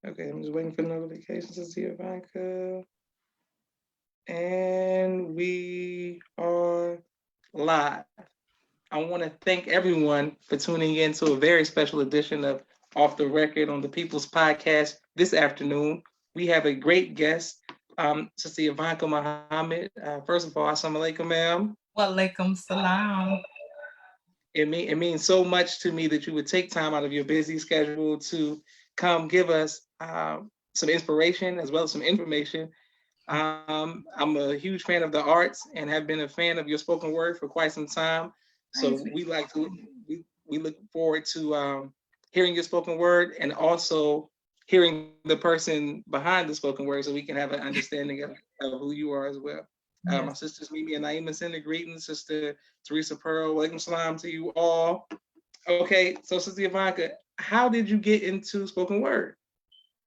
Okay, I'm just waiting for notifications to see if I could. And we are live. I want to thank everyone for tuning in to a very special edition of Off the Record on the People's Podcast this afternoon. We have a great guest, Sister Ivanka Muhammad. First of all, assalamu alaikum, ma'am. Walaikum salam. It means so much to me that you would take time out of your busy schedule to come give us some inspiration as well as some information. I'm a huge fan of the arts and have been a fan of your spoken word for quite some time. So Praise be we like to to God. we look forward to hearing your spoken word and also hearing the person behind the spoken word, so we can have an understanding of who you are as well. My Yes. sisters Mimi and Naima send a greeting. Sister Teresa Pearl, welcome salam to you all. Okay, so Sister Ivanka, how did you get into spoken word?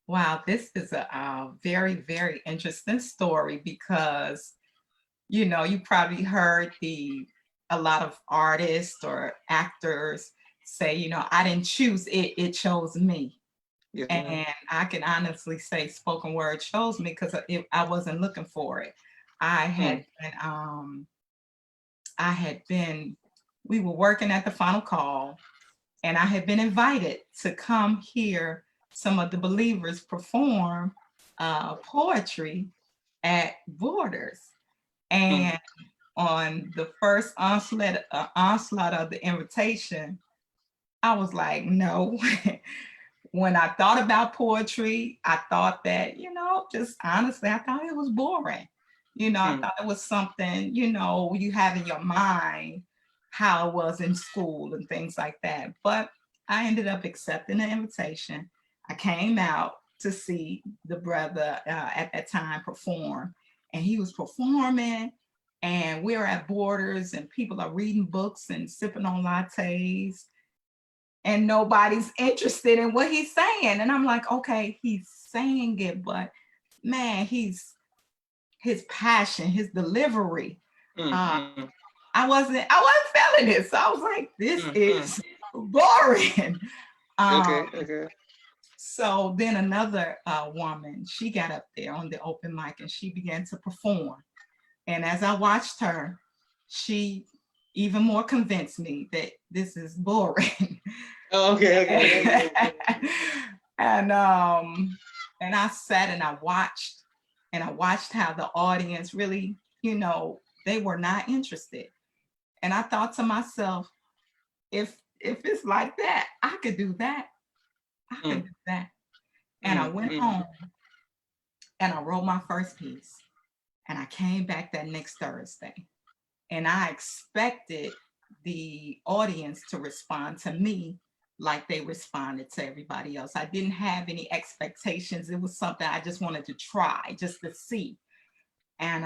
Wow, this is a very, very interesting story because you probably heard the a lot of artists or actors say, I didn't choose it, it chose me. Yes, ma'am. And I can honestly say spoken word chose me because I wasn't looking for it. I Mm, had been, I had been, we were working at the final call, and I had been invited to come hear some of the believers perform poetry at Borders. mm, And on the first onslaught of the invitation, I was like, no. When I thought about poetry, I thought that, just honestly, I thought it was boring. I mm. thought it was something, you have in your mind how it was in school and things like that. But I ended up accepting the invitation. I came out to see the brother at that time perform, and he was performing. And we're at Borders, and people are reading books and sipping on lattes, and nobody's interested in what he's saying. And I'm like, okay, he's saying it, but man, his passion, his delivery. Mm, Uh, mm, I wasn't feeling it. So I was like, this mm, mm. is boring. Okay, Um, okay. so then another woman, she got up there on the open mic and she began to perform. And as I watched her, she even more convinced me that this is boring. Oh, okay, okay, okay, okay. and um and I sat and I watched how the audience really, they were not interested. And I thought to myself, if it's like that, I could do that. I could Mm, do that. And I mm, went mm, home and I wrote my first piece. And I came back that next Thursday. And I expected the audience to respond to me like they responded to everybody else. I didn't have any expectations. It was something I just wanted to try, just to see. And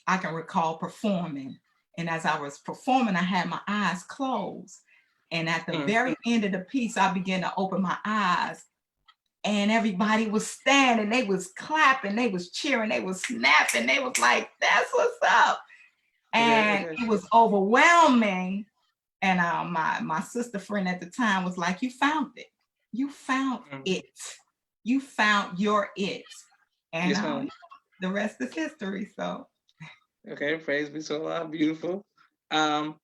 I can recall performing. And as I was performing, I had my eyes closed. And at the mm. very end of the piece, I began to open my eyes, and everybody was standing, they was clapping, they was cheering, they was snapping, they was like, that's what's up. Okay, And okay. it was overwhelming. And my sister friend at the time was like, you found it. You found Mm. it. You found your it. And Yes, ma'am. the rest is history. So, Okay, praise be to Allah. Beautiful. Um,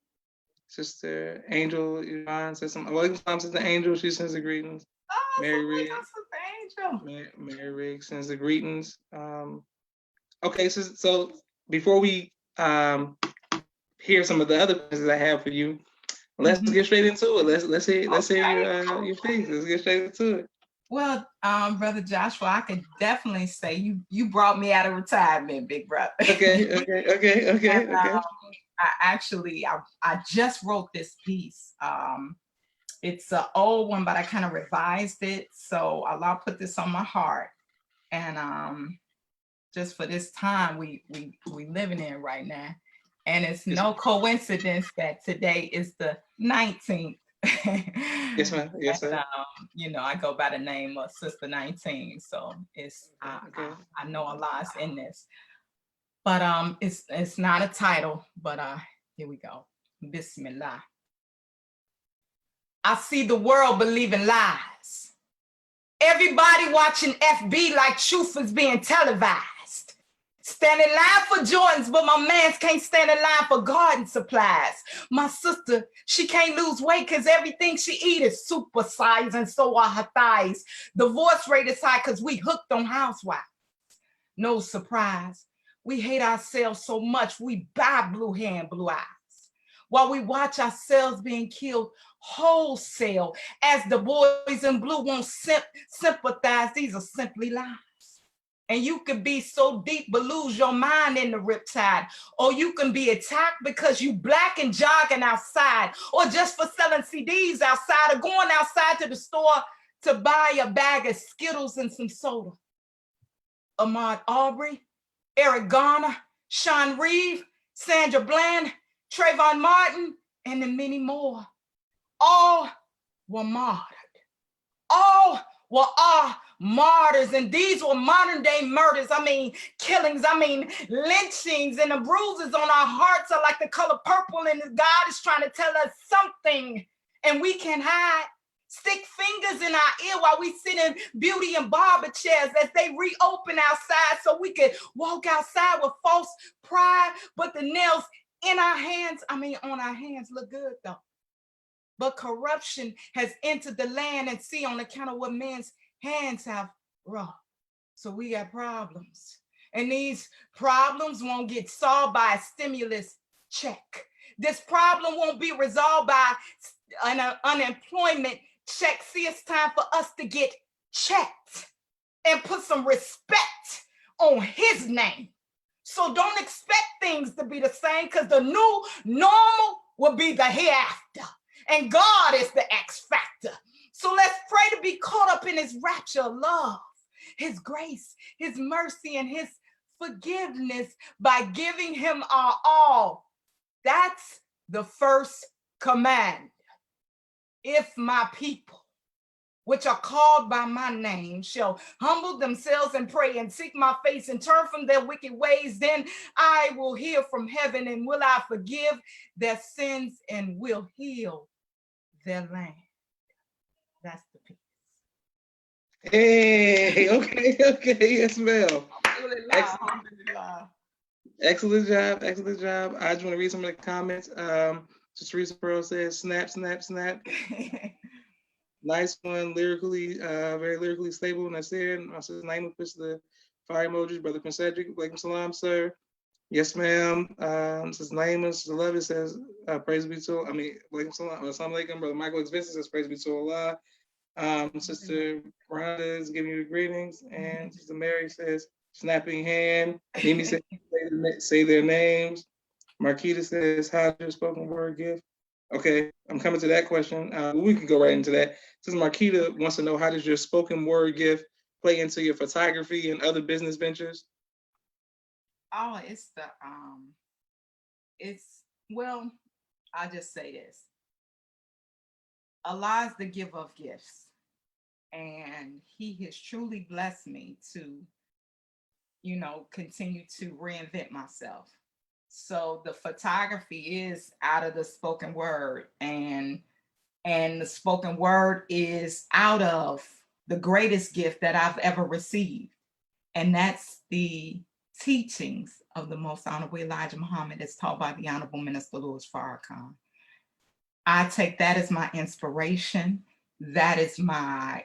Sister Angel Yvonne says some. Welcome, salam, Sister Angel. She sends the greetings. oh, Mary so Rig, like Sister Angel. Mary Rig sends the greetings. Okay, so before we hear some of the other questions I have for you, let's Mhm. get straight into it. Let's hear Okay. your piece. Let's get straight into it. Well, Brother Joshua, I could definitely say you brought me out of retirement, big brother. Okay, okay, okay, okay, And okay. I just wrote this piece. It's an old one, but I kind of revised it. So Allah put this on my heart, and just for this time we living in right now, and it's Yes, no coincidence that today is the 19th. yes, ma'am. Yes, And sir. I go by the name of Sister 19. So it's Okay, okay. I know Allah is in this, but it's not a title. But here we go. Bismillah. I see the world believing lies. Everybody watching FB like truth is being televised. Stand in line for Jordans, but my mans can't stand in line for garden supplies. My sister, she can't lose weight because everything she eat is supersized, and so are her thighs. Divorce rate is high because we hooked on housewives. No surprise. We hate ourselves so much we buy blue hair and blue eyes while we watch ourselves being killed wholesale as the boys in blue won't sympathize. These are simply lies. And you can be so deep but lose your mind in the riptide. Or you can be attacked because you black and jogging outside, or just for selling CDs outside, or going outside to the store to buy a bag of Skittles and some soda. Ahmaud Arbery, Eric Garner, Sean Reeve, Sandra Bland, Trayvon Martin, and then many more. All were martyred. All were our martyrs, and these were modern day murders. I mean, killings, I mean, lynchings, and the bruises on our hearts are like the color purple, and God is trying to tell us something, and we can hide. Stick fingers in our ear while we sit in beauty and barber chairs as they reopen outside so we can walk outside with false pride, but the nails in our hands, I mean, on our hands look good though. But corruption has entered the land and sea on account of what men's hands have wrought. So we got problems. And these problems won't get solved by a stimulus check. This problem won't be resolved by an unemployment check. See, it's time for us to get checked and put some respect on his name. So don't expect things to be the same, because the new normal will be the hereafter. And God is the X factor. So let's pray to be caught up in his rapture of love, his grace, his mercy, and his forgiveness by giving him our all. That's the first command. If my people, which are called by my name, shall humble themselves and pray and seek my face and turn from their wicked ways, then I will hear from heaven, and will I forgive their sins and will heal their land. That's the piece. Hey, okay, yes, ma'am. Excellent job. I just want to read some of the comments. Teresa Pearl says, snap, snap, snap. Nice one, lyrically, very lyrically stable. And I said, Naima puts the fire emojis. Brother Prince Cedric, Walaikum Salam, sir. Yes, ma'am. Says Naima, Sister Love, it says, praise be to, Walaikum Salam, Assalamu alaikum. Brother Michael X. Vincent says, praise be to Allah. Sister Rhonda is giving you greetings. And Sister Mary says, snapping hand. Mimi says, say their names. Marquita says, how's your spoken word gift? Okay, I'm coming to that question. We can go right into that. Since Marquita wants to know, how does your spoken word gift play into your photography and other business ventures? Oh, well, I'll just say this. Allah is the giver of gifts, and he has truly blessed me to, continue to reinvent myself. So the photography is out of the spoken word, and the spoken word is out of the greatest gift that I've ever received, and that's the teachings of the Most Honorable Elijah Muhammad, as taught by the Honorable Minister Louis Farrakhan. I take that as my inspiration. That is my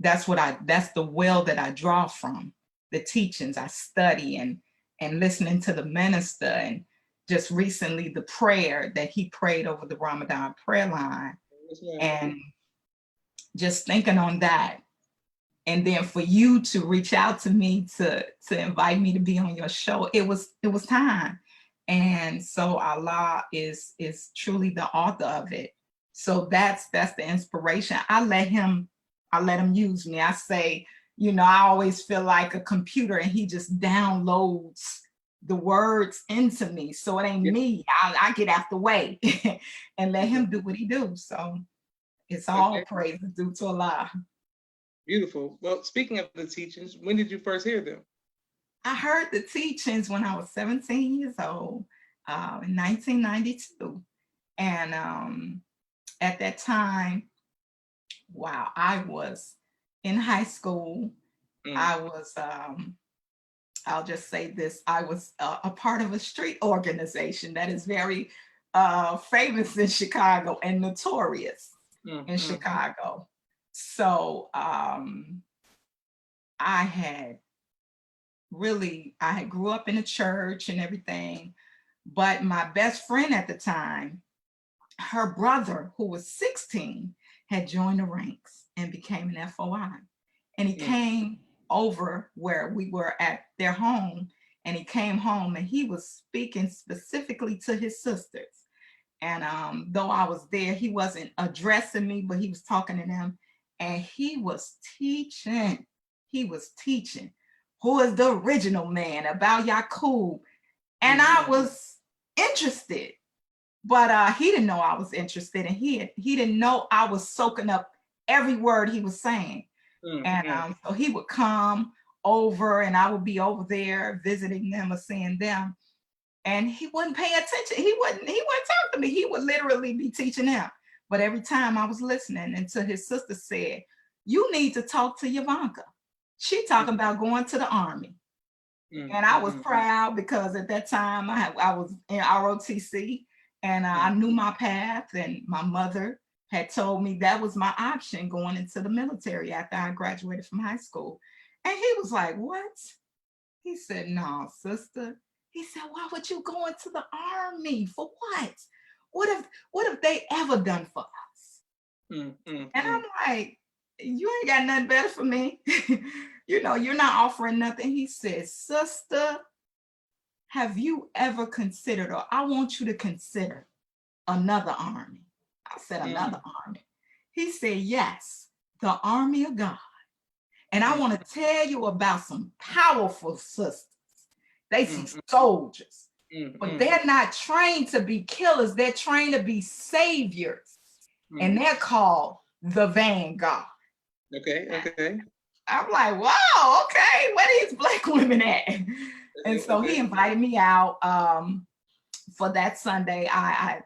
that's the well that I draw from. The teachings I study, and listening to the minister, and just recently the prayer that he prayed over the Ramadan prayer line, and just thinking on that. And then for you to reach out to me to invite me to be on your show, it was time. And so Allah is truly the author of it. So that's the inspiration. I let him use me. I say, I always feel like a computer, and he just downloads the words into me. So it ain't me. I get out the way and let him do what he do. So it's all praise due to Allah. Beautiful. Well, speaking of the teachings, when did you first hear them? I heard the teachings when I was 17 years old, in 1992. And at that time, wow, I was in high school, Mm. I was, I'll just say this, I was a part of a street organization that is very famous in Chicago and notorious Mm. in Mm. Chicago. So I had I had grew up in a church and everything, but my best friend at the time, her brother, who was 16, had joined the ranks and became an FOI. And he Mm. came over where we were at their home, and he came home and he was speaking specifically to his sisters. And though I was there, he wasn't addressing me, but he was talking to them, and he was teaching. He was teaching who is the original man about Yakub. And Mm. I Mm. was interested, but he didn't know I was interested, and he didn't know I was soaking up every word he was saying. Mm. And Mm. so he would come over, and I would be over there visiting them or seeing them, and he wouldn't pay attention. He wouldn't talk to me. He would literally be teaching him. But every time I was listening until his sister said, "You need to talk to Yavanka. She talking about going to the army." Mm. And I was Mm. proud because at that time I was in ROTC, and I Mm. knew my path, and my mother had told me that was my option going into the military after I graduated from high school. And he was like, "What?" He said, "No, sister." He said, "Why would you go into the army? For what? What have they ever done for us?" Mm. Mm. And Mm. I'm like, "You ain't got nothing better for me." You're not offering nothing. He said, "Sister, have you ever considered, or I want you to consider another army?" I said, Mm. "Another army?" He said, "Yes, the army of God. And I Mm. want to tell you about some powerful sisters. They Mm. some Mm. soldiers, Mm. but Mm. they're not trained to be killers. They're trained to be saviors. Mm. And they're called the Vanguard." Okay. Okay. I'm like, "Wow, okay, where these black women at?" And Okay. so he Okay. invited me out for that Sunday. I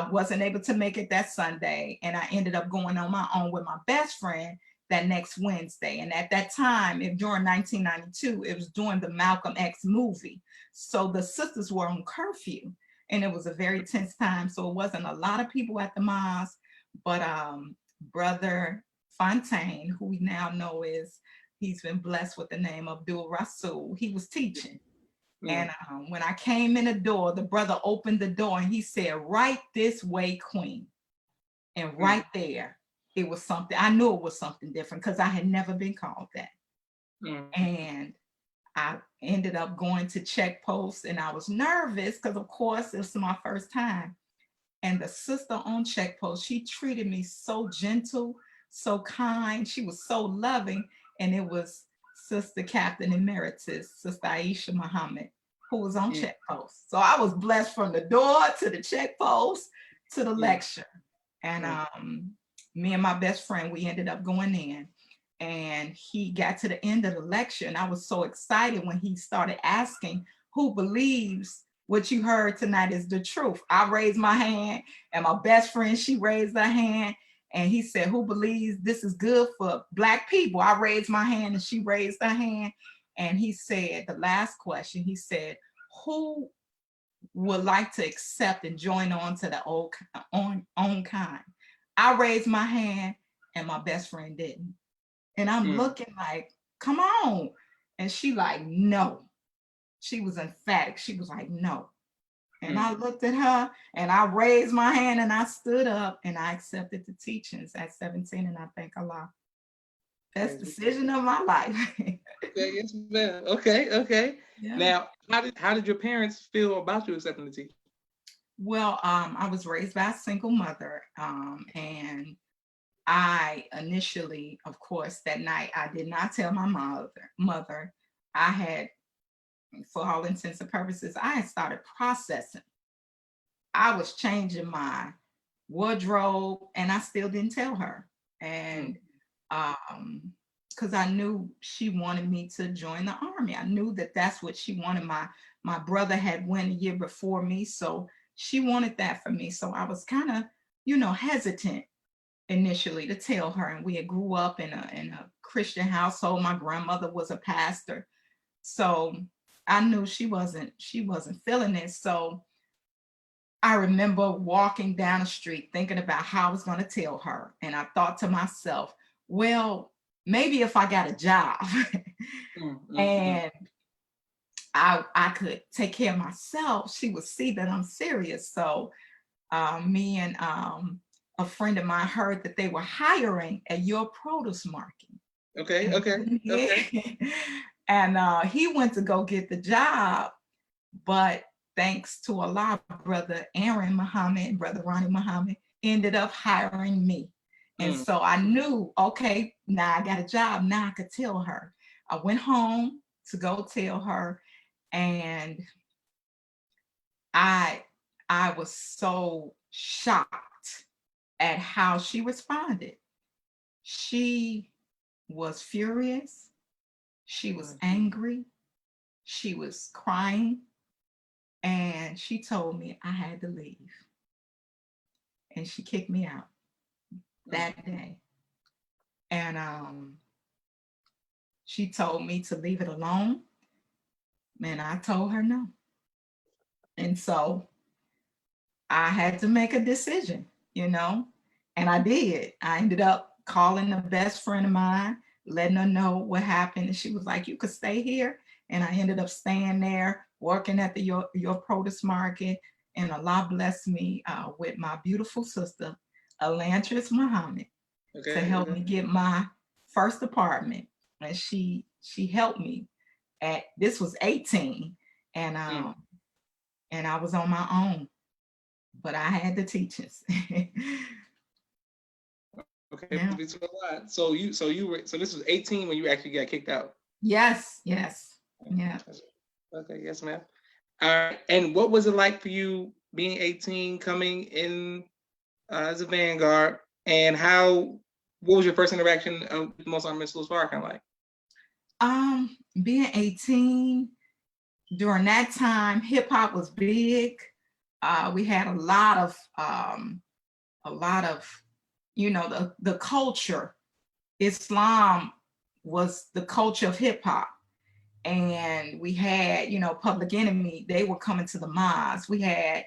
wasn't able to make it that Sunday, and I ended up going on my own with my best friend that next Wednesday. And at that time, during 1992, it was during the Malcolm X movie. So the sisters were on curfew, and it was a very tense time. So it wasn't a lot of people at the mosque, but Brother Fontaine, who we now know is, he's been blessed with the name of Abdul Rasul, he was teaching. Mm. And when I came in the door, the brother opened the door and he said, "Right this way, Queen." And Mm. right there, it was something. I knew it was something different because I had never been called that. Mm. And I ended up going to check posts, and I was nervous because, of course, it was my first time. And the sister on check post, she treated me so gentle, so kind. She was so loving. And it was Sister Captain Emeritus, Sister Aisha Muhammad, who was on Mm. check post. So I was blessed from the door to the check post to the Mm. lecture. And Mm. me and my best friend, we ended up going in. And he got to the end of the lecture, and I was so excited when he started asking, "Who believes what you heard tonight is the truth?" I raised my hand, and my best friend, she raised her hand, and he said, "Who believes this is good for Black people?" I raised my hand, and she raised her hand. And he said, the last question, he said, "Who would like to accept and join on to the own kind?" I raised my hand, and my best friend didn't. And I'm Mm. looking like, "Come on." And she like, "No." She was emphatic. She was like, "No." And Mm. I looked at her, and I raised my hand, and I stood up, and I accepted the teachings at 17. And I thank Allah. Best Praise be. decision of my life. Okay. Yes, ma'am. Okay. Okay. Yeah. Now, how did your parents feel about you accepting the teaching? Well, I was raised by a single mother, and I initially, of course, that night I did not tell my mother. I had, for all intents and purposes, I had started processing. I was changing my wardrobe, and I still didn't tell her. Mm. And because I knew she wanted me to join the army. I knew that that's what she wanted. My brother had went a year before me, so she wanted that for me. So I was kind of, hesitant initially to tell her. And we had grew up in a Christian household. My grandmother was a pastor. So I knew she wasn't feeling it. So I remember walking down the street thinking about how I was going to tell her. And I thought to myself, well, maybe if I got a job and I could take care of myself, she would see that I'm serious. So me and a friend of mine heard that they were hiring at your produce market. Okay, And, okay, yeah. okay. And he went to go get the job, but thanks to Allah, brother Aaron Muhammad and brother Ronnie Muhammad ended up hiring me. And so I knew, okay, now I got a job. Now I could tell her. I went home to go tell her, and I I was so shocked at how she responded. She was furious. She was angry. She was crying. And she told me I had to leave. And she kicked me out that day. And she told me to leave it alone. And I told her no. And so I had to make a decision, you know, and I did. I ended up calling a best friend of mine, letting her know what happened. And she was like, you could stay here. And I ended up staying there, working at the your produce market. And Allah blessed me with my beautiful sister, Elantris Muhammad, to help me get my first apartment. And she helped me at, this was 18. And I was on my own, but I had the teachers. Okay, Yeah. a lot. So this was 18 when you actually got kicked out. Yes, yes, yeah. Okay, yes, ma'am. All right. And what was it like for you being 18, coming in as a vanguard, and what was your first interaction with Mozart Mr. Farrakhan like? Being 18, during that time, hip hop was big. We had a lot of, you know, the culture. Islam was the culture of hip hop. And we had, you know, Public Enemy, they were coming to the mosque. We had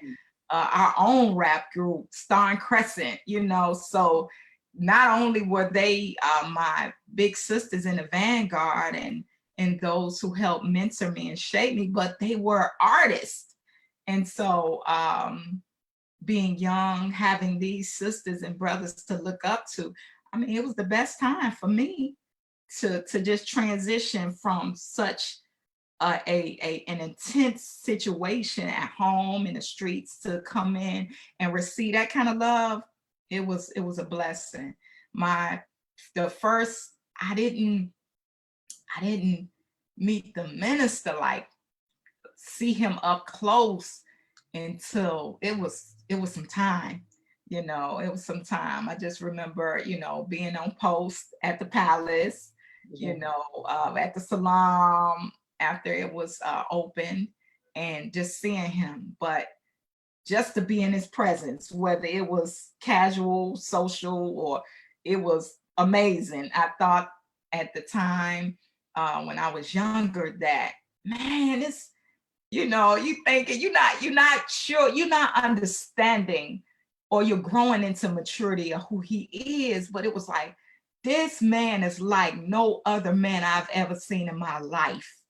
our own rap group, Star and Crescent, you know. So not only were they my big sisters in the vanguard and those who helped mentor me and shape me, but they were artists. And so being young, having these sisters and brothers to look up to, I mean, it was the best time for me to just transition from such an intense situation at home in the streets to come in and receive that kind of love. It was a blessing. The first, I didn't meet the minister, like see him up close, until it was some time. You know, it was some time. I just remember, you know, being on post at the palace, you know, at the Salam after it was open, and just seeing him. But just to be in his presence, whether it was casual, social, or it was amazing. I thought at the time when I was younger that, man, it's, you know, you thinking you're not sure, you're not understanding, or you're growing into maturity of who he is. But it was like, this man is like no other man I've ever seen in my life.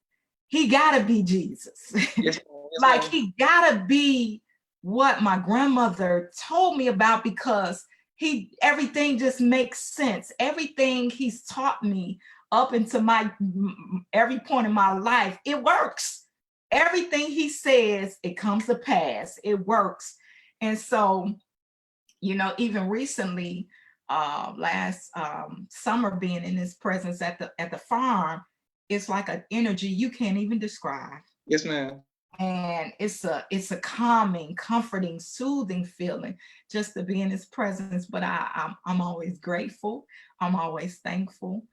He gotta be Jesus. Yes, Like he gotta be what my grandmother told me about, because everything just makes sense. Everything he's taught me up into my every point in my life, it works. Everything he says, it comes to pass. It works. And so, you know, even recently, last summer, being in his presence at the farm, it's like an energy you can't even describe. Yes, ma'am. And it's a calming, comforting, soothing feeling just to be in his presence. But I'm always grateful. I'm always thankful,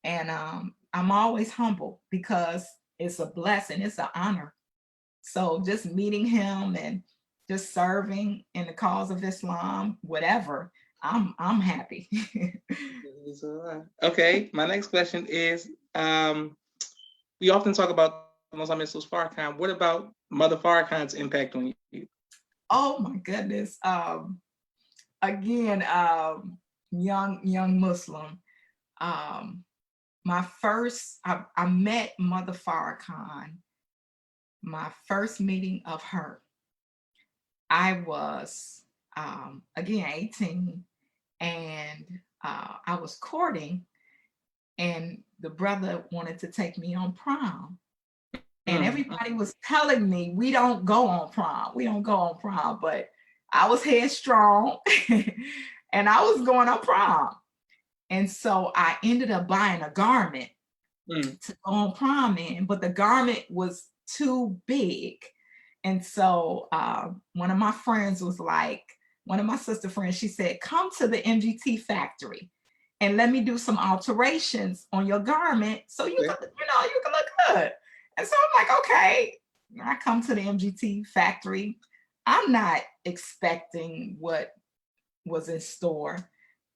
and I'm always humble, because it's a blessing. It's an honor. So just meeting him and just serving in the cause of Islam, whatever, I'm happy. Okay, my next question is we often talk about Most Miss Farrakhan. What about Mother Farrakhan's impact on you? Oh my goodness. Again, young Muslim. Um, I met Mother Farrakhan. My first meeting of her, I was again 18, and I was courting, and the brother wanted to take me on prom. And everybody was telling me, we don't go on prom. We don't go on prom. But I was headstrong and I was going on prom. And so I ended up buying a garment to go on prom in, but the garment was too big. And so one of my friends was like, one of my sister friends, she said, come to the MGT factory and let me do some alterations on your garment so you can, you can look good. And so I'm like, okay. I come to the MGT factory. I'm not expecting what was in store.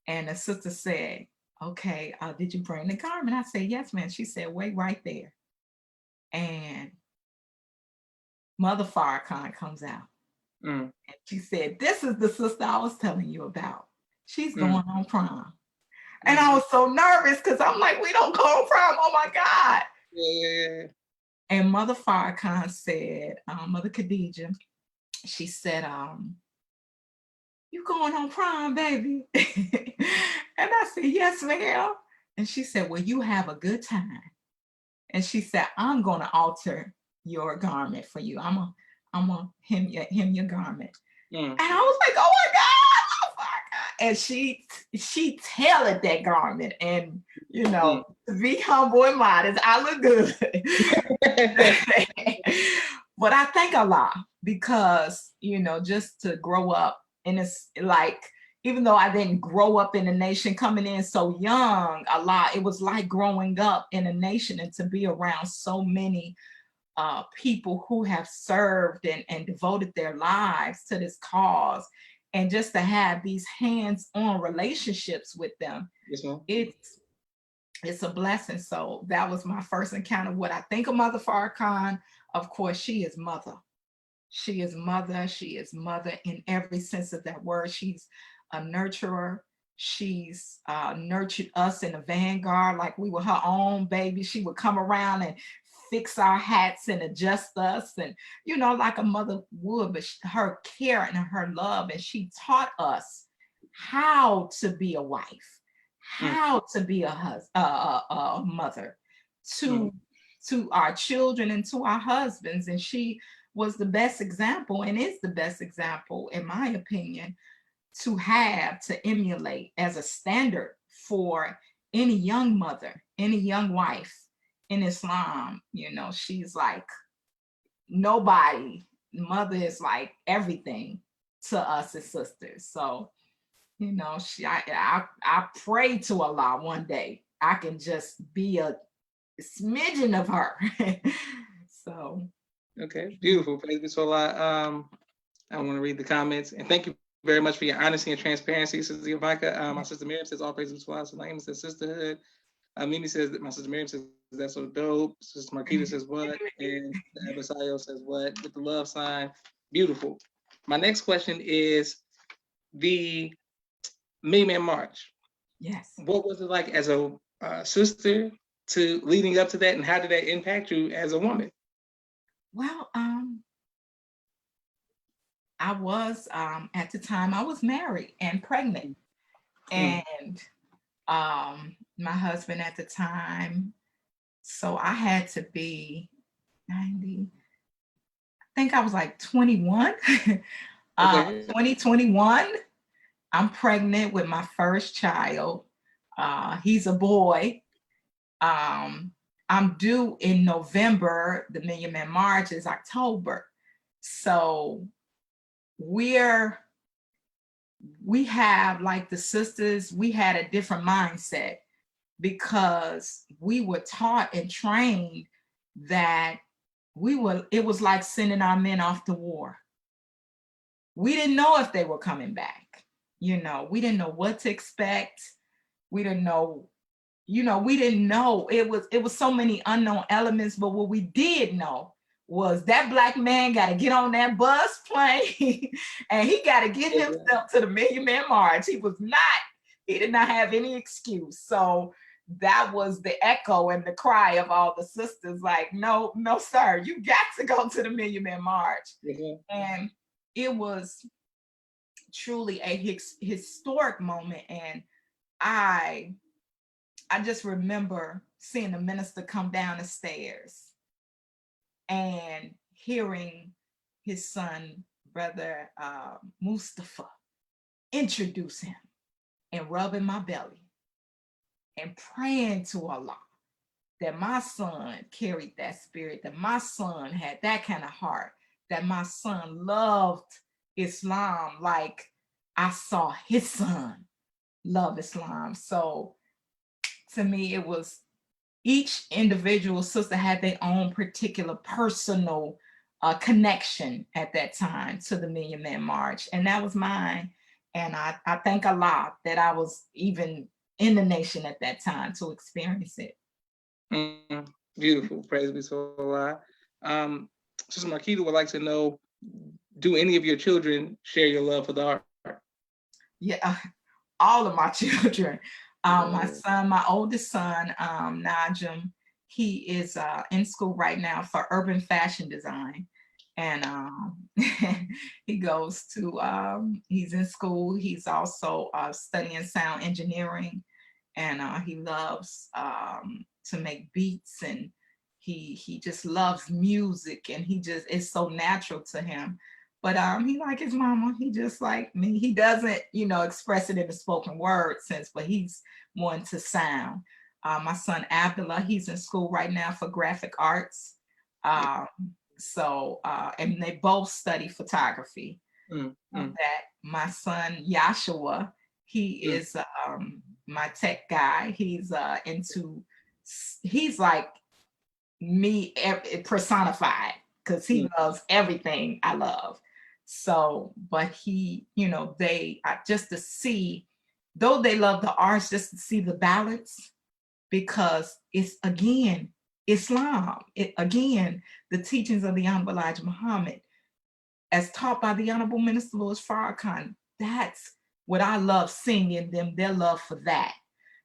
And the sister said, okay, did you bring the garment? I said, yes, ma'am. She said, wait right there. And Mother Farrakhan comes out. And she said, this is the sister I was telling you about. She's going on prom. And I was so nervous because I'm like, we don't go on prom. Oh my God. Yeah. And Mother Farrakhan said, Mother Khadija, she said, you going on prom, baby? And I said, yes, ma'am. And she said, well, you have a good time. And she said, I'm going to alter your garment for you. I'm gonna hem your garment. And I was like, oh my God. And she tailored that garment. And, to be humble and modest, I look good. But I thank Allah because, just to grow up, and it's like, even though I didn't grow up in a nation coming in so young, it was like growing up in a nation, and to be around so many people who have served and devoted their lives to this cause, and just to have these hands-on relationships with them. Yes, ma'am. It's a blessing. So that was my first encounter. What I think of Mother Farrakhan, of course, she is mother. She is mother. She is mother in every sense of that word. She's a nurturer. She's nurtured us in the vanguard like we were her own baby. She would come around and fix our hats and adjust us, and like a mother would, but her care and her love, and she taught us how to be a wife, how to be a mother to our children and to our husbands. And she was the best example, and is the best example, in my opinion, to emulate as a standard for any young mother, any young wife in Islam. She's like nobody. Mother is like everything to us as sisters. So, I pray to Allah one day I can just be a smidgen of her. So. Okay, beautiful. Praise be to Allah. I want to read the comments, and thank you very much for your honesty and transparency, Sister Ivanka. My sister Miriam says, all praises to Allah. Salam says, sisterhood. Mimi says that my sister Miriam says, that's so dope. Sister Marquita says, what? And Abisayo says, what? With the love sign. Beautiful. My next question is the Million March. Yes. What was it like as a sister to leading up to that, and how did that impact you as a woman? Well, I was at the time I was married and pregnant, and my husband at the time, so I had to be 90. I think I was like 21. 2021. I'm pregnant with my first child. He's a boy. I'm due in November. The Million Man March is October. So we have, like the sisters, we had a different mindset because we were taught and trained that it was like sending our men off to war. We didn't know if they were coming back. You know, we didn't know what to expect. We didn't know, we didn't know. It was so many unknown elements, but what we did know was that black man got to get on that bus plane and he got to get himself to the Million Man March. He did not have any excuse. So that was the echo and the cry of all the sisters, like, no, no, sir, you got to go to the Million Man March. And it was truly a historic moment. And I just remember seeing the minister come down the stairs and hearing his son, brother Mustafa, introduce him and rubbing my belly and praying to Allah that my son carried that spirit, that my son had that kind of heart, that my son loved Islam like I saw his son love Islam. So to me, it was each individual sister had their own particular personal connection at that time to the Million Man March. And that was mine. And I thank Allah that I was even in the nation at that time to experience it. Beautiful. Praise be to Allah. Sister Marquita would like to know, do any of your children share your love for the art? Yeah, all of my children. My oldest son, Najim, he is in school right now for urban fashion design. And he goes to, he's in school. He's also studying sound engineering. And he loves to make beats, and he just loves music, and it's so natural to him. But he like his mama. He just like me. He doesn't, express it in the spoken word sense, but he's more into sound. My son Abdullah, he's in school right now for graphic arts. And they both study photography. That my son Yashua, he is my tech guy. He's like me personified, because he loves everything I love. So, but just to see, though they love the arts, just to see the balance, because it's again Islam. The teachings of the Honorable Elijah Muhammad, as taught by the Honorable Minister Mother Farrakhan. That's what I love seeing in them, their love for that.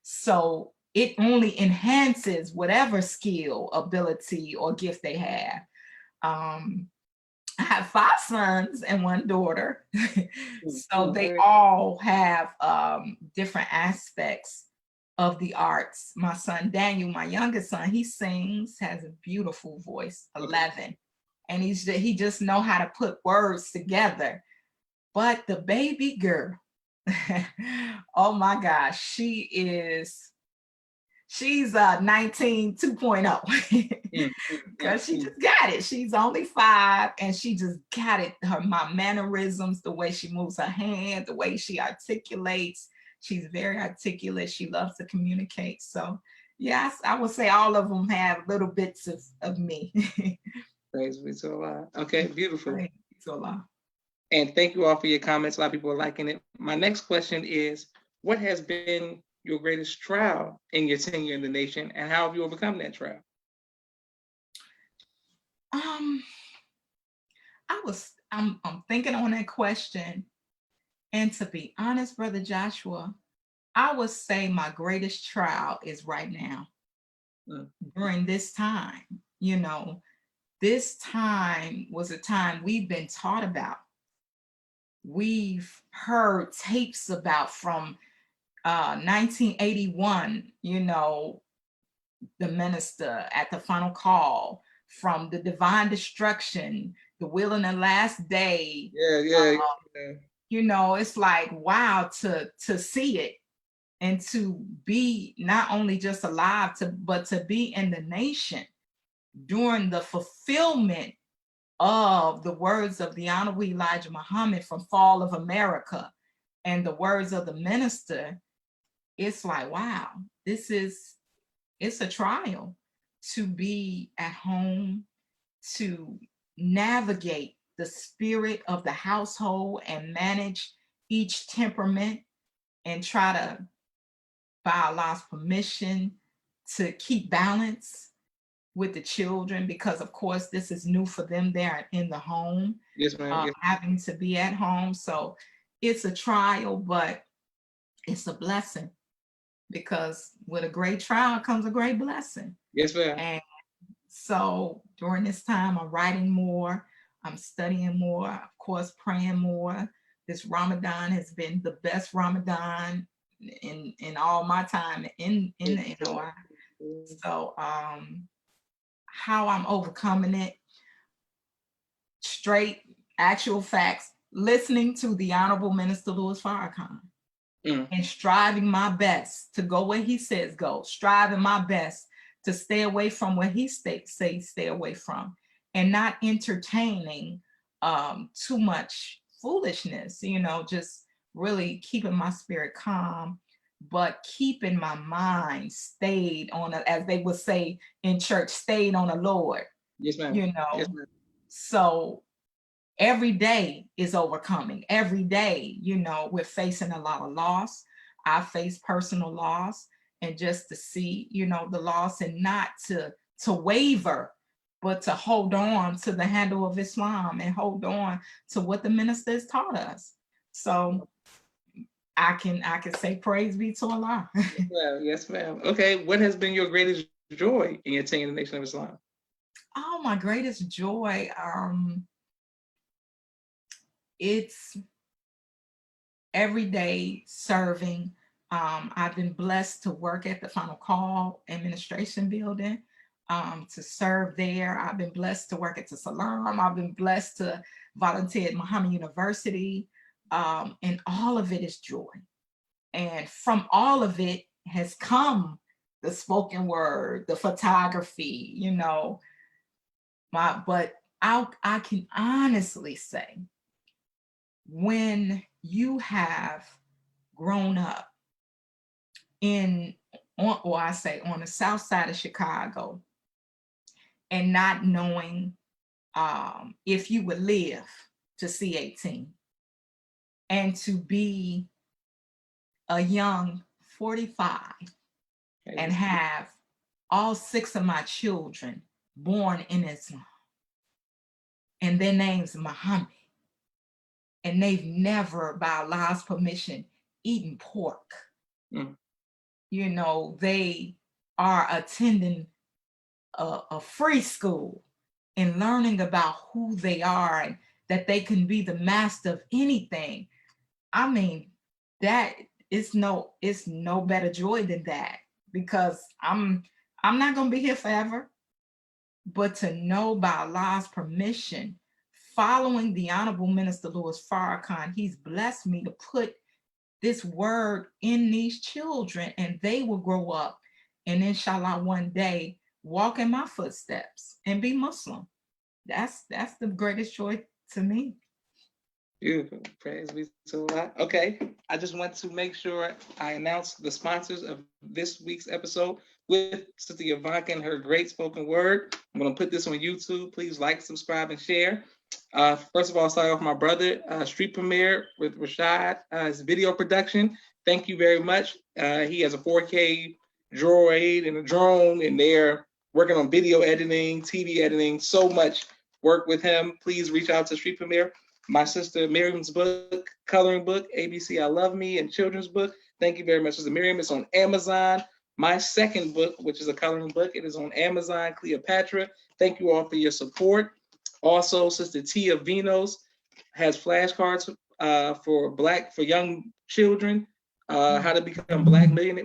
So it only enhances whatever skill, ability, or gift they have. I have 5 sons and 1 daughter. So they all have different aspects of the arts. My son Daniel, my youngest son, he sings, has a beautiful voice, 11. And he just know how to put words together. But the baby girl, oh my gosh, she's 19 2.0 because she just got it. She's only 5 and she just got it. My mannerisms, the way she moves her hand, the way she articulates. She's very articulate. She loves to communicate. So yes, I would say all of them have little bits of me. Praise be to Allah. Okay, beautiful. Praise be to Allah. And thank you all for your comments. A lot of people are liking it. My next question is, what has been your greatest trial in your tenure in the nation, and how have you overcome that trial? I'm thinking on that question. And to be honest, Brother Joshua, I would say my greatest trial is right now. During this time. This time was a time we've been taught about. We've heard tapes about from 1981, the minister at the final call, from the divine destruction, the will in the last day. It's like, wow, to see it and to be not only just alive, but to be in the nation during the fulfillment of the words of the Honorable Elijah Muhammad from Fall of America and the words of the minister. It's like, wow, it's a trial to be at home, to navigate the spirit of the household and manage each temperament and try to, by Allah's permission, to keep balance with the children, because of course this is new for them. They're in the home, Yes, ma'am. Yes. having to be at home. So it's a trial, but it's a blessing, because with a great trial comes a great blessing. Yes, ma'am. And so during this time, I'm writing more, I'm studying more, of course, praying more. This Ramadan has been the best Ramadan in all my time in the NOI. So how I'm overcoming it, straight actual facts, listening to the Honorable Minister Louis Farrakhan and striving my best to go where he says go, striving my best to stay away from where he stay away from, and not entertaining too much foolishness, just really keeping my spirit calm, but keeping my mind stayed on, as they would say in church, stayed on the Lord. Yes, ma'am. Yes, ma'am. So every day is overcoming. Every day, we're facing a lot of loss. I face personal loss, and just to see, the loss, and not to waver, but to hold on to the handle of Islam and hold on to what the ministers taught us. So I can say praise be to Allah. Yes, ma'am. Okay, what has been your greatest joy in attending the Nation of Islam? Oh, my greatest joy, it's every day serving. I've been blessed to work at the Final Call Administration Building, to serve there. I've been blessed to work at the Salam. I've been blessed to volunteer at Muhammad University. And all of it is joy. And from all of it has come the spoken word, the photography, but I can honestly say, when you have grown up on the south side of Chicago, and not knowing if you would live to see 18, and to be a young 45 and have all 6 of my children born in Islam, and their names Muhammad, and they've never, by Allah's permission, eaten pork. They are attending a free school and learning about who they are, and that they can be the master of anything. I mean, that it's no better joy than that, because I'm not gonna be here forever. But to know, by Allah's permission, following the Honorable Minister Louis Farrakhan, he's blessed me to put this word in these children, and they will grow up and inshallah one day walk in my footsteps and be Muslim. That's the greatest joy to me. Beautiful. Praise be to Allah. Okay, I just want to make sure I announce the sponsors of this week's episode with Sister Yvanka and her great spoken word. I'm going to put this on YouTube. Please like, subscribe, and share. First of all, I'll start off with my brother, Street Premiere with Rashad, his video production. Thank you very much. He has a 4K droid and a drone, and they're working on video editing, TV editing, so much work with him. Please reach out to Street Premiere. My sister Miriam's book, coloring book, ABC I Love Me, and children's book. Thank you very much, Sister Miriam. It's on Amazon. My second book, which is a coloring book, it is on Amazon, Cleopatra. Thank you all for your support. Also, Sister Tia Vinos has flashcards for young children, how to become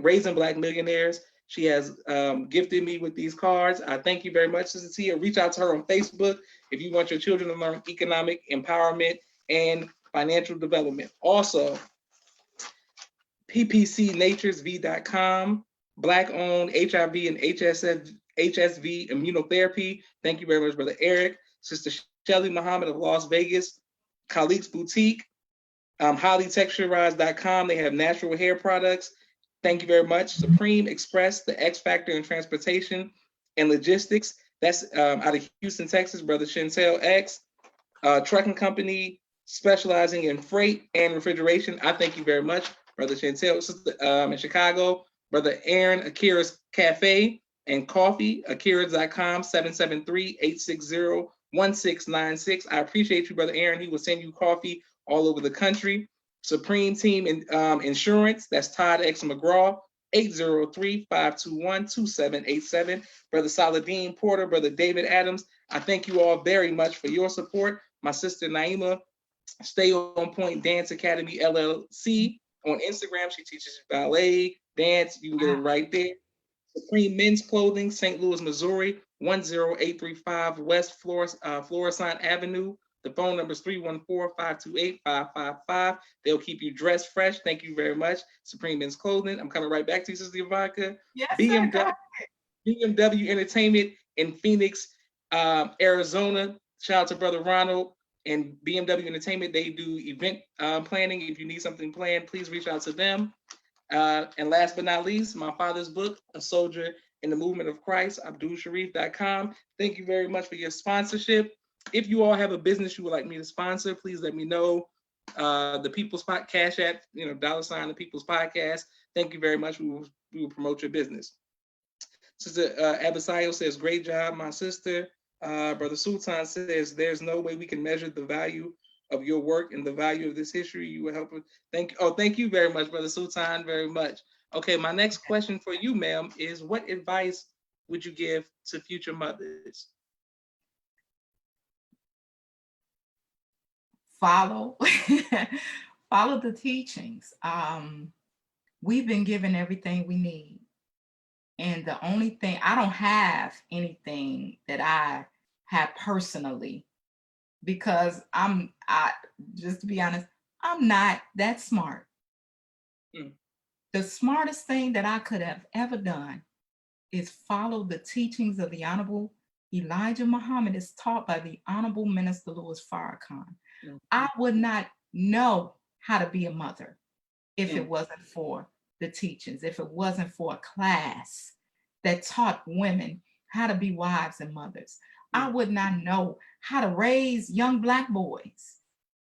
raising Black millionaires. She has gifted me with these cards. I thank you very much, Sister Tia. Reach out to her on Facebook if you want your children to learn economic empowerment and financial development. Also, ppcnaturesv.com, Black-owned HIV and HSV immunotherapy. Thank you very much, Brother Eric. Sister Shelly Muhammad of Las Vegas, Khalid's Boutique, HollyTexturized.com. They have natural hair products. Thank you very much. Supreme Express, the X Factor in transportation and logistics. That's out of Houston, Texas, Brother Chantel X. Trucking company, specializing in freight and refrigeration. I thank you very much, Brother Chantel, in Chicago. Brother Aaron, Akira's Cafe and Coffee, akira.com, 773-860-1696. I appreciate you, Brother Aaron. He will send you coffee all over the country. Supreme Team Insurance, that's Todd X. McGraw, 803-521-2787. Brother Saladin Porter, Brother David Adams, I thank you all very much for your support. My sister Naima, Stay on Point Dance Academy LLC on Instagram. She teaches ballet, dance. You can get it right there. Supreme Men's Clothing, St. Louis, Missouri, 10835 West Florissant Avenue. The phone number is 314-528-5555. They'll keep you dressed fresh. Thank you very much, Supreme Men's Clothing. I'm coming right back to you, Sister Ivanka. Yes, BMW, BMW Entertainment in Phoenix, Arizona. Shout out to Brother Ronald and BMW Entertainment. They do event planning. If you need something planned, please reach out to them. And last but not least, my father's book, A Soldier in the Movement of Christ, AbdulSharif.com. Thank you very much for your sponsorship. If you all have a business you would like me to sponsor, please let me know. The People's Cash App, $ the People's Podcast. Thank you very much. We will promote your business. Sister Abisayo says, great job, my sister. Brother Sultan says, there's no way we can measure the value of your work and the value of this history. You will help us. Thank you very much, Brother Sultan, very much. Okay, my next question for you, ma'am, is what advice would you give to future mothers? Follow the teachings. We've been given everything we need. And the only thing, I don't have anything that I have personally, because just to be honest, I'm not that smart. The smartest thing that I could have ever done is follow the teachings of the Honorable Elijah Muhammad as taught by the Honorable Minister Louis Farrakhan. I would not know how to be a mother if it wasn't for the teachings, if it wasn't for a class that taught women how to be wives and mothers. I would not know how to raise young Black boys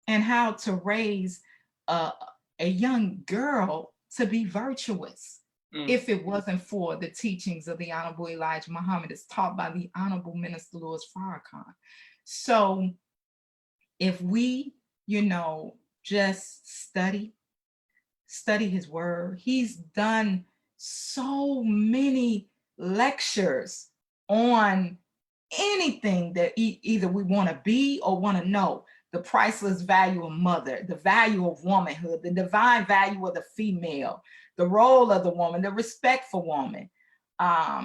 and how to raise a young girl to be virtuous if it wasn't for the teachings of the Honorable Elijah Muhammad as taught by the Honorable Minister Louis Farrakhan. So if we, just study his word, he's done so many lectures on anything that either we want to be or want to know. The priceless value of mother, the value of womanhood, the divine value of the female, the role of the woman, the respect for woman.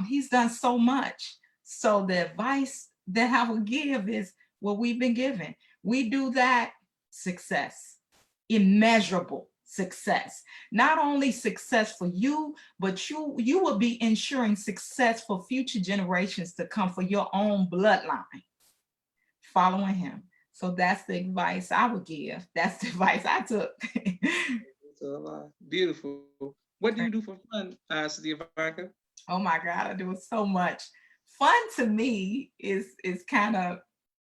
He's done so much. So the advice that I would give is what we've been given. We do that, success, immeasurable success. Not only success for you, but you will be ensuring success for future generations to come, for your own bloodline, following him. So that's the advice I would give. That's the advice I took. Beautiful. What do you do for fun, Sister Ivanka? Oh my God, I do so much. Fun to me is kind of,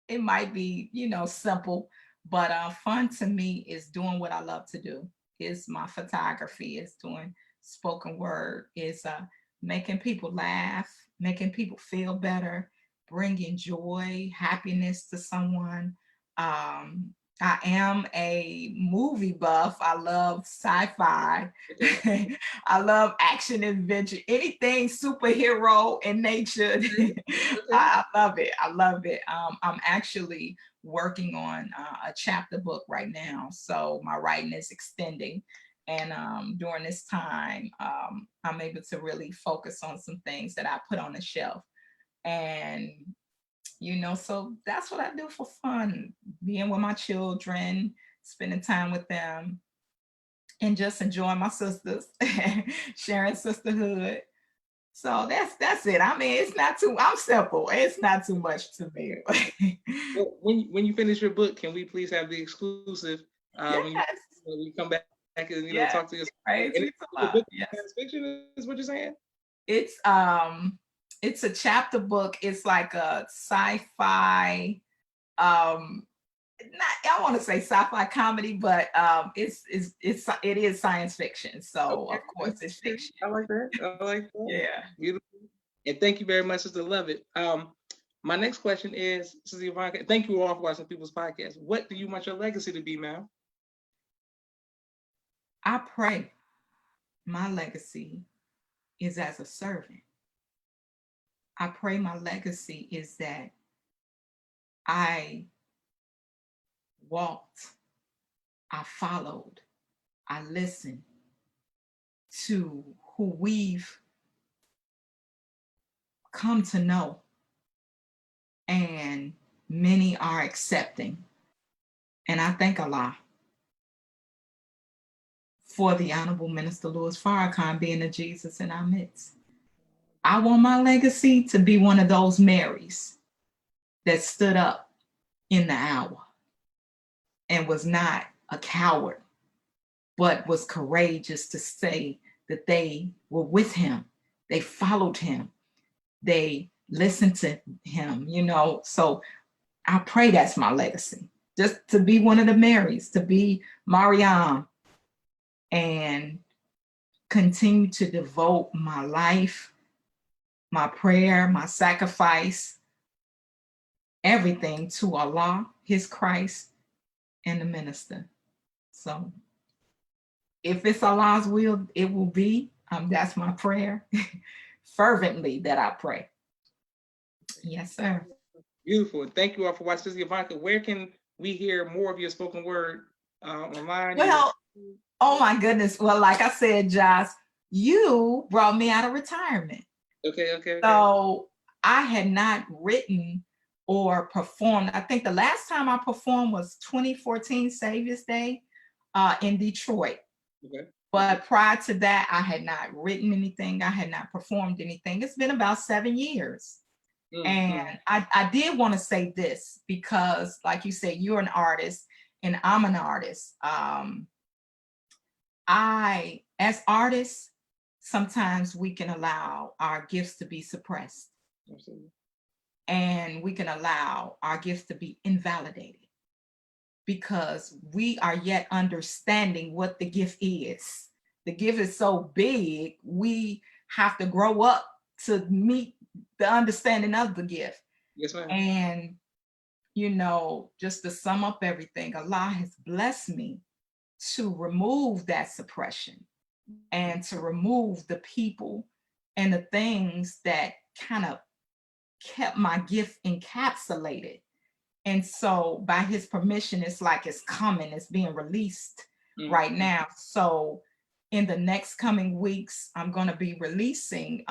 it might be, simple, but fun to me is doing what I love to do. Is my photography, is doing spoken word, is making people laugh, making people feel better, bringing joy, happiness to someone. I am a movie buff. I love sci-fi. I love action adventure, anything superhero in nature. I love it. I love it. I'm actually working on a chapter book right now. So my writing is extending. And during this time, I'm able to really focus on some things that I put on the shelf. And so that's what I do for fun, being with my children, spending time with them, and just enjoying my sisters, sharing sisterhood. So that's it. I mean, I'm simple. It's not too much to me. Well, when you finish your book, can we please have the exclusive? Yes. When you come back and talk to us. Yes. Science fiction is what you're saying? It's a chapter book. It's like a sci-fi. not, I want to say sci-fi comedy, but it is science fiction. So Okay, of course it's okay. fiction. I like that. I like that. Yeah. Beautiful. And thank you very much, Sister Love It. My next question is, Sister Ivanka, thank you all for watching People's Podcast. What do you want your legacy to be, ma'am? I pray my legacy is as a servant. I pray my legacy is that I walked, I followed, I listened to who we've come to know, and many are accepting. And I thank Allah for the Honorable Minister Louis Farrakhan being a Jesus in our midst. I want my legacy to be one of those Marys that stood up in the hour and was not a coward, but was courageous to say that they were with him. They followed him. They listened to him, you know. So I pray that's my legacy. Just to be one of the Marys, to be Mariam, and continue to devote my life, my prayer, my sacrifice, everything to Allah, His Christ, and the minister. So if it's Allah's will, it will be. That's my prayer. Fervently that I pray. Yes, sir. Beautiful. Thank you all for watching. Sister Ivanka, where can we hear more of your spoken word online? Well, oh my goodness. Well, like I said, Josh, you brought me out of retirement. Okay. So I had not written or performed. I think the last time I performed was 2014 Savior's Day in Detroit. Okay. But prior to that, I had not written anything. I had not performed anything. It's been about 7 years. And I did want to say this because, like you said, you're an artist and I'm an artist. As artists, sometimes we can allow our gifts to be suppressed. Absolutely. And we can allow our gifts to be invalidated because we are yet understanding what the gift is. The gift is so big, we have to grow up to meet the understanding of the gift. Yes, ma'am. And, you know, just to sum up everything, Allah has blessed me to remove that suppression and to remove the people and the things that kind of kept my gift encapsulated. And so by his permission, it's like it's coming, it's being released right now. So in the next coming weeks, I'm going to be releasing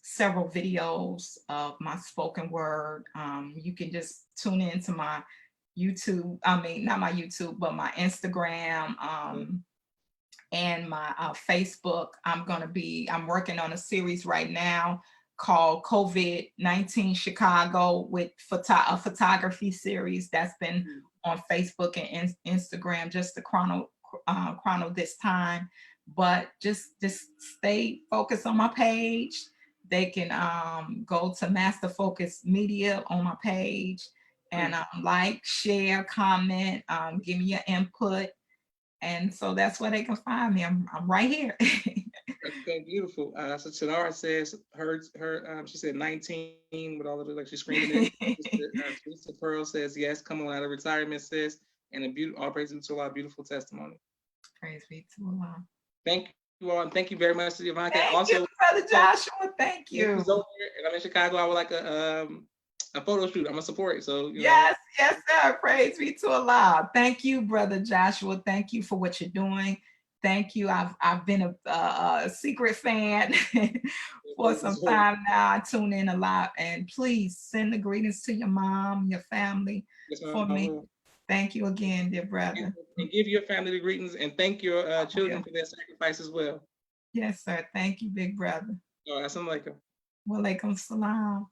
several videos of my spoken word. You can just tune into my YouTube, I mean, not my YouTube, but my Instagram and my Facebook. I'm working on a series right now called COVID-19 Chicago with a photography series that's been on Facebook and Instagram just to chrono this time. But just stay focused on my page. They can go to Master Focus Media on my page and like, share, comment, give me your input. And so that's where they can find me. I'm right here. Okay, beautiful. So Tanara says she said 19 with all of it, like she's screaming it. Teresa Pearl says yes, coming out of retirement, sis, and all praises to Allah, beautiful testimony. Praise be to Allah. Thank you all, and thank you very much to Ivanka. Thank also, you, Brother Joshua. Thank you. If he's over here and I'm in Chicago, I would like a photo shoot. I'm gonna support it. So yes, sir. Praise be to Allah. Thank you, Brother Joshua. Thank you for what you're doing. Thank you. I've been a secret fan for some time now. I tune in a lot, and please send the greetings to your mom, your family for me. Thank you again, dear brother. And give your family the greetings, and thank your children for their sacrifice as well. Yes, sir. Thank you, big brother. Assalamu alaikum. Wa alaikum salam.